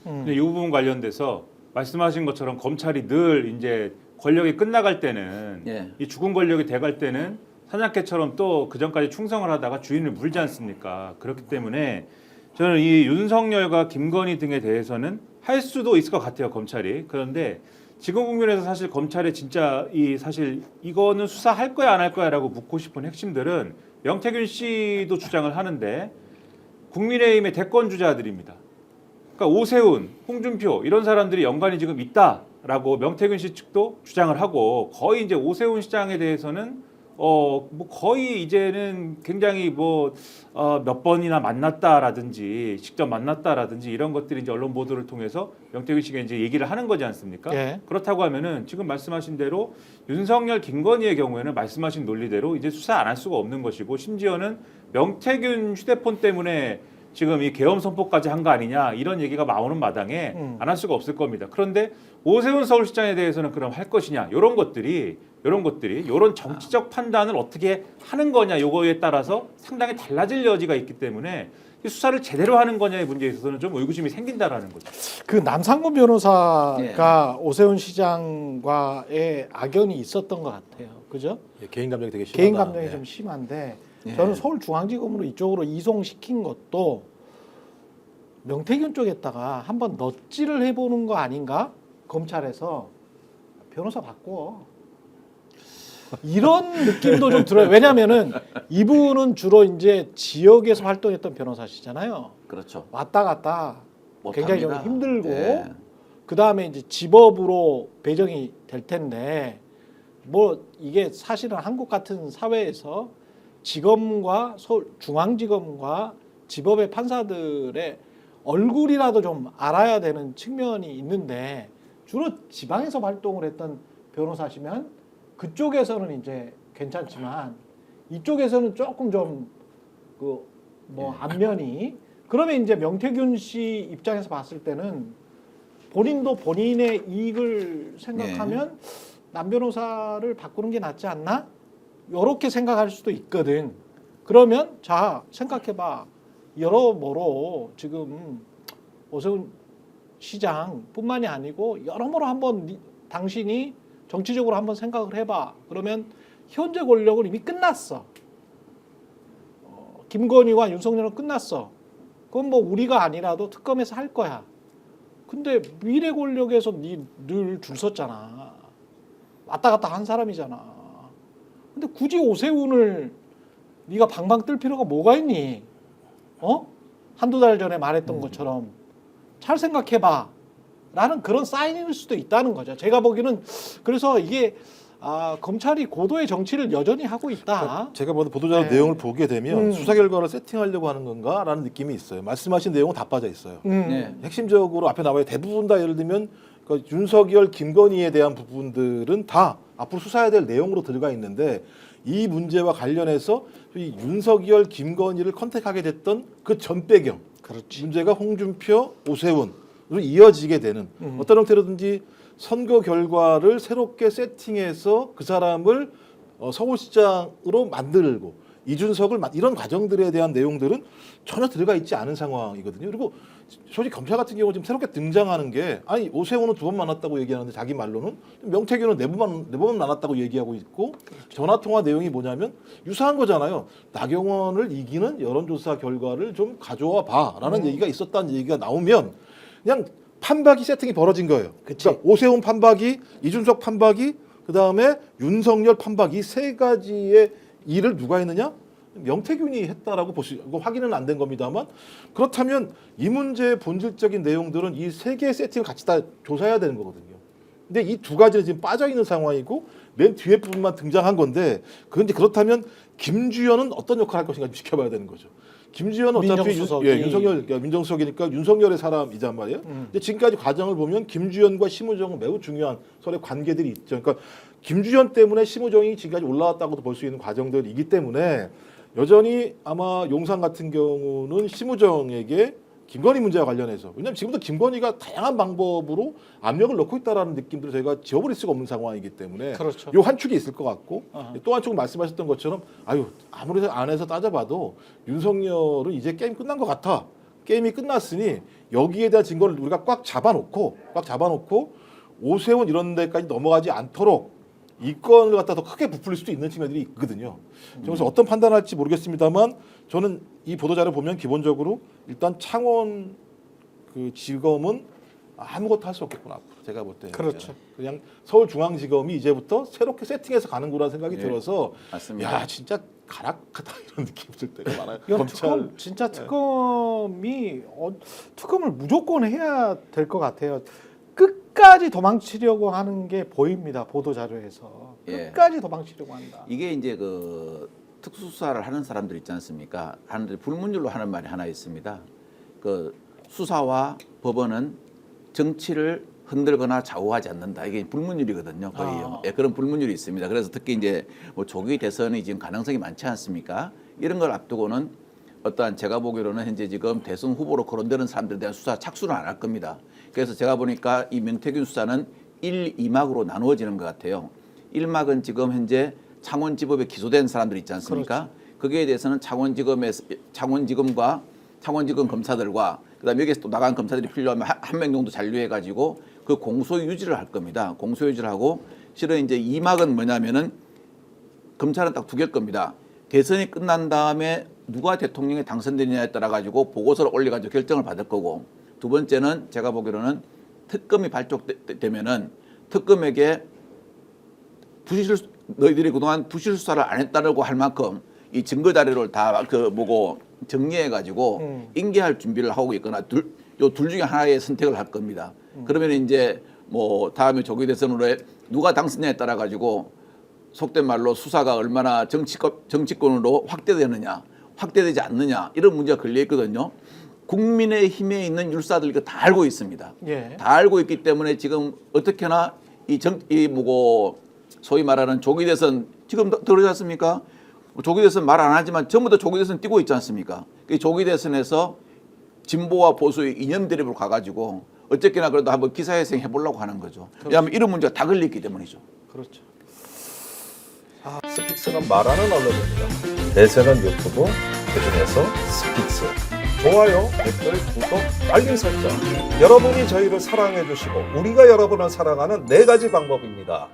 근데 이 부분 관련돼서 말씀하신 것처럼 검찰이 늘 이제 권력이 끝나갈 때는 예. 이 죽은 권력이 돼갈 때는 사냥개처럼 또 그 전까지 충성을 하다가 주인을 물지 않습니까? 그렇기 때문에 저는 이 윤석열과 김건희 등에 대해서는 할 수도 있을 것 같아요, 검찰이. 그런데 지금 국면에서 사실 검찰에 진짜 사실 이거는 수사할 거야 안 할 거야라고 묻고 싶은 핵심들은 명태균 씨도 주장을 하는데 국민의힘의 대권 주자들입니다. 그러니까 오세훈, 홍준표 이런 사람들이 연관이 지금 있다라고 명태균 씨 측도 주장을 하고 거의 이제 오세훈 시장에 대해서는 뭐 거의 이제는 굉장히 몇 번이나 만났다라든지 직접 만났다라든지 이런 것들이 이제 언론 보도를 통해서 명태균 씨가 이제 얘기를 하는 거지 않습니까? 예. 그렇다고 하면은 지금 말씀하신 대로 윤석열, 김건희의 경우에는 말씀하신 논리대로 이제 수사 안 할 수가 없는 것이고 심지어는 명태균 휴대폰 때문에 지금 이 계엄 선포까지 한 거 아니냐 이런 얘기가 나오는 마당에 안 할 수가 없을 겁니다. 그런데 오세훈 서울시장에 대해서는 그럼 할 것이냐 이런 것들이 이런 정치적 판단을 어떻게 하는 거냐 요거에 따라서 상당히 달라질 여지가 있기 때문에 이 수사를 제대로 하는 거냐의 문제에 있어서는 좀 의구심이 생긴다라는 거죠. 그 남상곤 변호사가 오세훈 시장과의 악연이 있었던 것 같아요. 그죠? 예, 개인 감정이 되게 심하다. 개인 감정이 예. 좀 심한데 예. 저는 서울중앙지검으로 이쪽으로 이송시킨 것도 명태균 쪽에다가 한번 넛질을 해보는 거 아닌가? 검찰에서 변호사 바꿔. 이런 느낌도 좀 들어요. 왜냐하면은 이분은 주로 이제 지역에서 활동했던 변호사시잖아요. 그렇죠. 왔다 갔다 굉장히 좀 못합니다. 힘들고 예. 그 다음에 이제 지법으로 배정이 될 텐데 뭐 이게 사실은 한국 같은 사회에서 지검과 중앙지검과 지법의 판사들의 얼굴이라도 좀 알아야 되는 측면이 있는데 주로 지방에서 활동을 했던 변호사시면 그쪽에서는 이제 괜찮지만 이쪽에서는 조금 좀 안면이 그러면 이제 명태균 씨 입장에서 봤을 때는 본인도 본인의 이익을 생각하면 남 변호사를 바꾸는 게 낫지 않나? 이렇게 생각할 수도 있거든. 그러면 자 생각해봐. 여러모로 지금 오세훈 시장뿐만이 아니고 여러모로 한번 당신이 정치적으로 한번 생각을 해봐. 그러면 현재 권력은 이미 끝났어. 김건희와 윤석열은 끝났어. 그건 뭐 우리가 아니라도 특검에서 할 거야. 근데 미래 권력에서 늘 줄 섰잖아. 왔다 갔다 한 사람이잖아. 근데 굳이 오세훈을 네가 방방 뜰 필요가 뭐가 있니? 한두 달 전에 말했던 것처럼 잘 생각해봐. 라는 그런 사인일 수도 있다는 거죠. 제가 보기에는 그래서 이게 검찰이 고도의 정치를 여전히 하고 있다. 제가 보도자료 네. 내용을 보게 되면 수사 결과를 세팅하려고 하는 건가라는 느낌이 있어요. 말씀하신 내용은 다 빠져 있어요. 네. 핵심적으로 앞에 나와요. 대부분 다 예를 들면 윤석열, 김건희에 대한 부분들은 다 앞으로 수사해야 될 내용으로 들어가 있는데 이 문제와 관련해서 이 윤석열, 김건희를 컨택하게 됐던 그 전 배경 그렇지. 문제가 홍준표, 오세훈으로 이어지게 되는 어떤 형태로든지 선거 결과를 새롭게 세팅해서 그 사람을 서울시장으로 만들고 이준석을 이런 과정들에 대한 내용들은 전혀 들어가 있지 않은 상황이거든요. 그리고 솔직히 검찰 같은 경우 지금 새롭게 등장하는 게 아니 오세훈은 2번 만났다고 얘기하는데 자기 말로는 명태균은 4번 만났다고 얘기하고 있고 전화 통화 내용이 뭐냐면 유사한 거잖아요. 나경원을 이기는 여론조사 결과를 좀 가져와 봐라는 얘기가 있었다는 얘기가 나오면 그냥 판박이 세팅이 벌어진 거예요. 그러니까 오세훈 판박이, 이준석 판박이, 그 다음에 윤석열 판박이 세 가지의 일을 누가 했느냐? 명태균이 했다라고 보시고 확인은 안 된 겁니다만 그렇다면 이 문제의 본질적인 내용들은 이 세 개의 세팅을 같이 다 조사해야 되는 거거든요. 근데 이 두 가지는 지금 빠져 있는 상황이고 맨 뒤에 부분만 등장한 건데 그런데 그렇다면 김주현은 어떤 역할을 할 것인가 좀 지켜봐야 되는 거죠. 김주현은 어차피 윤석열 민정수석이니까 윤석열의 사람이란 말이에요. 근데 지금까지 과정을 보면 김주현과 심우정은 매우 중요한 서로의 관계들이 있죠. 그러니까 김주현 때문에 심우정이 지금까지 올라왔다고도 볼 수 있는 과정들이기 때문에 여전히 아마 용산 같은 경우는 심우정에게 김건희 문제와 관련해서 왜냐하면 지금도 김건희가 다양한 방법으로 압력을 넣고 있다라는 느낌들을 저희가 지워버릴 수가 없는 상황이기 때문에 그렇죠. 요 한 축이 있을 것 같고 또 한 축은 말씀하셨던 것처럼 아무리 안에서 따져봐도 윤석열은 이제 게임 끝난 것 같아. 게임이 끝났으니 여기에 대한 증거를 우리가 꽉 잡아놓고 오세훈 이런 데까지 넘어가지 않도록 이 건을 갖다 더 크게 부풀릴 수도 있는 측면들이 있거든요. 그래서 어떤 판단할지 모르겠습니다만 저는 이 보도자료 보면 기본적으로 일단 창원 그 지검은 아무것도 할 수 없겠구나 앞으로 제가 볼 때. 그렇죠. 그냥 서울중앙지검이 이제부터 새롭게 세팅해서 가는 거라는 생각이 예, 들어서 맞습니다. 야 진짜 가락하다 이런 느낌 들 때가 많아요. 이건 특검, 진짜 특검이 특검을 무조건 해야 될 것 같아요. 끝까지 도망치려고 하는 게 보입니다. 보도 자료에서 예. 끝까지 도망치려고 한다. 이게 이제 그 특수수사를 하는 사람들 있지 않습니까? 하는데 불문율로 하는 말이 하나 있습니다. 그 수사와 법원은 정치를 흔들거나 좌우하지 않는다. 이게 불문율이거든요, 거의요. 예, 그런 불문율이 있습니다. 그래서 특히 이제 뭐 조기 대선이 지금 가능성이 많지 않습니까? 이런 걸 앞두고는 어떠한 제가 보기로는 현재 지금 대선 후보로 거론되는 사람들에 대한 수사 착수는 안 할 겁니다. 그래서 제가 보니까 이 명태균 수사는 1, 2막으로 나누어지는 것 같아요. 1막은 지금 현재 창원지법에 기소된 사람들 있지 않습니까? 거기에 대해서는 창원지검과 창원지검 검사들과 그다음에 여기서 또 나간 검사들이 필요하면 한 명 정도 잔류해가지고 그 공소 유지를 할 겁니다. 공소 유지를 하고 실은 이제 2막은 뭐냐면은 검찰은 딱 두 개일 겁니다. 대선이 끝난 다음에 누가 대통령에 당선되느냐에 따라 가지고 보고서를 올려가지고 결정을 받을 거고 두 번째는 제가 보기로는 특검이 발족되면은 특검에게 너희들이 그동안 부실 수사를 안 했다라고 할 만큼 이 증거 자료를 다 정리해 가지고 인계할 준비를 하고 있거나 둘 중에 하나의 선택을 할 겁니다. 그러면 이제 뭐 다음에 조기 대선으로 누가 당선냐에 따라 가지고 속된 말로 수사가 얼마나 정치권으로 확대되느냐, 확대되지 않느냐 이런 문제가 걸려 있거든요. 국민의힘에 있는 율사들 이거 다 알고 있습니다. 예. 다 알고 있기 때문에 지금 어떻게나 소위 말하는 조기 대선 지금 들으지 않습니까? 조기 대선 말 안 하지만 전부 다 조기 대선 뛰고 있지 않습니까? 그 조기 대선에서 진보와 보수의 이념 대립으로 가가지고 어쨌거나 그래도 한번 기사회생 해보려고 하는 거죠. 왜냐하면 이런 문제가 다 걸렸기 때문이죠. 그렇죠. 스픽스는 말하는 언론입니다. 대세는 유튜브, 그중에서 스픽스. 좋아요, 댓글, 구독, 알림 설정. 여러분이 저희를 사랑해 주시고 우리가 여러분을 사랑하는 4가지 방법입니다.